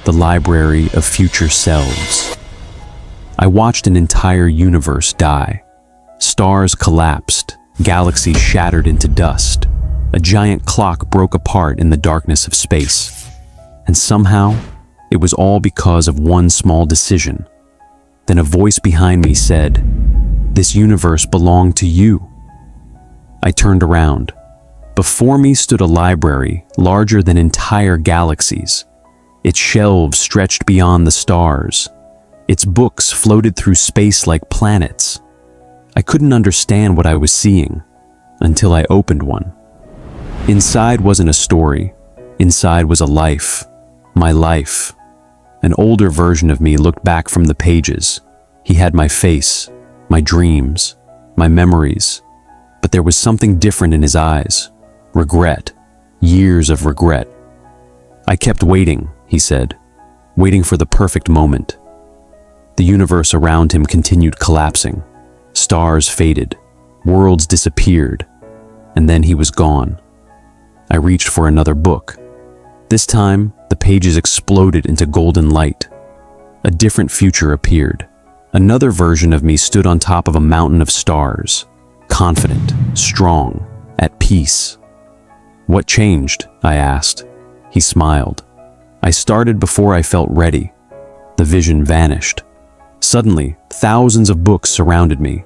the library of future selves. I watched an entire universe die. Stars collapsed, galaxies shattered into dust. A giant clock broke apart in the darkness of space. And somehow, it was all because of one small decision. Then a voice behind me said, "This universe belonged to you." I turned around. Before me stood a library larger than entire galaxies. Its shelves stretched beyond the stars. Its books floated through space like planets. I couldn't understand what I was seeing until I opened one. Inside wasn't a story. Inside was a life. My life. An older version of me looked back from the pages. He had my face, my dreams, my memories. But there was something different in his eyes. Regret. Years of regret. "I kept waiting," he said, "waiting for the perfect moment." The universe around him continued collapsing. Stars faded. Worlds disappeared. And then he was gone. I reached for another book. This time, the pages exploded into golden light. A different future appeared. Another version of me stood on top of a mountain of stars, confident, strong, at peace. "What changed?" I asked. He smiled. "I started before I felt ready." The vision vanished. Suddenly, thousands of books surrounded me.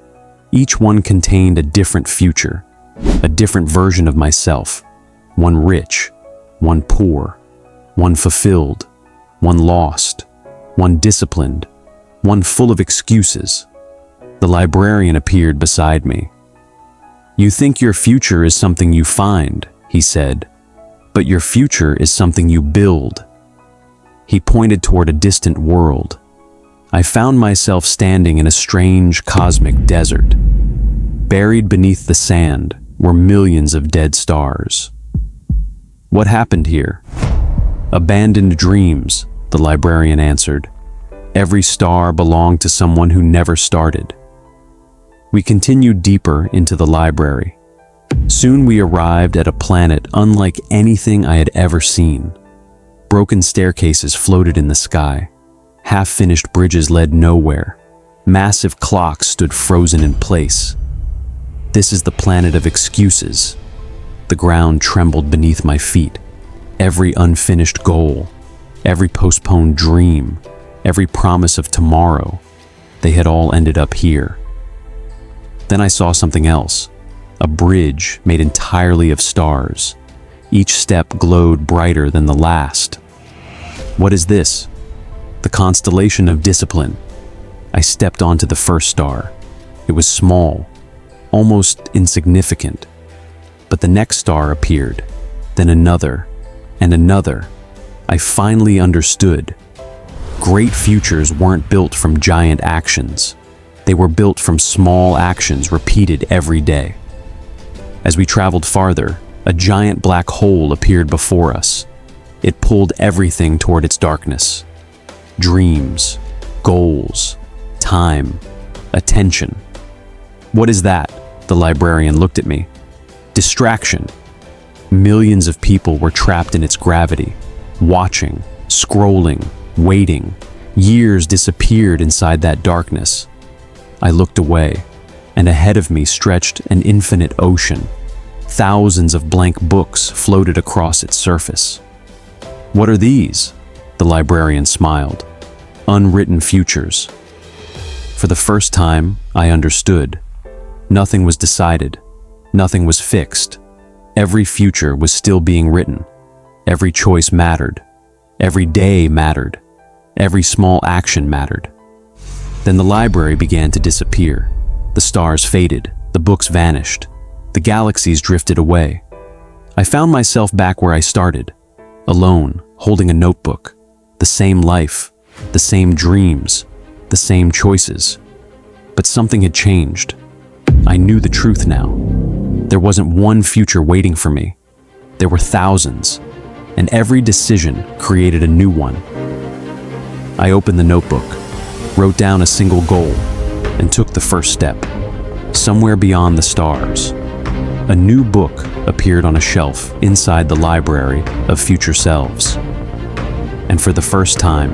Each one contained a different future, a different version of myself. One rich, one poor, one fulfilled, one lost, one disciplined, one full of excuses. The librarian appeared beside me. "You think your future is something you find," he said, "but your future is something you build." He pointed toward a distant world. I found myself standing in a strange cosmic desert. Buried beneath the sand were millions of dead stars. "What happened here?" "Abandoned dreams," the librarian answered. "Every star belonged to someone who never started." We continued deeper into the library. Soon we arrived at a planet unlike anything I had ever seen. Broken staircases floated in the sky. Half-finished bridges led nowhere. Massive clocks stood frozen in place. "This is the planet of excuses." The ground trembled beneath my feet. Every unfinished goal, every postponed dream, every promise of tomorrow, they had all ended up here. Then I saw something else. A bridge made entirely of stars. Each step glowed brighter than the last. "What is this?" "The constellation of discipline." I stepped onto the first star. It was small, almost insignificant. But the next star appeared, then another, and another. I finally understood. Great futures weren't built from giant actions. They were built from small actions repeated every day. As we traveled farther, a giant black hole appeared before us. It pulled everything toward its darkness. Dreams, goals, time, attention. "What is that?" The librarian looked at me. "Distraction." Millions of people were trapped in its gravity, watching, scrolling, waiting. Years disappeared inside that darkness. I looked away, and ahead of me stretched an infinite ocean. Thousands of blank books floated across its surface. "What are these?" The librarian smiled. "Unwritten futures." For the first time, I understood. Nothing was decided. Nothing was fixed. Every future was still being written. Every choice mattered. Every day mattered. Every small action mattered. Then the library began to disappear. The stars faded. The books vanished. The galaxies drifted away. I found myself back where I started, alone, holding a notebook. The same life, the same dreams, the same choices. But something had changed. I knew the truth now. There wasn't one future waiting for me. There were thousands, and every decision created a new one. I opened the notebook, wrote down a single goal, and took the first step. Somewhere beyond the stars, a new book appeared on a shelf inside the library of future selves. and for the first time,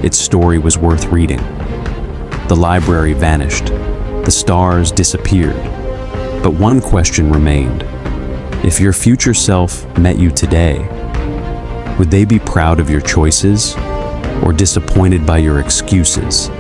its story was worth reading. The library vanished, the stars disappeared, but one question remained. If your future self met you today, would they be proud of your choices or disappointed by your excuses?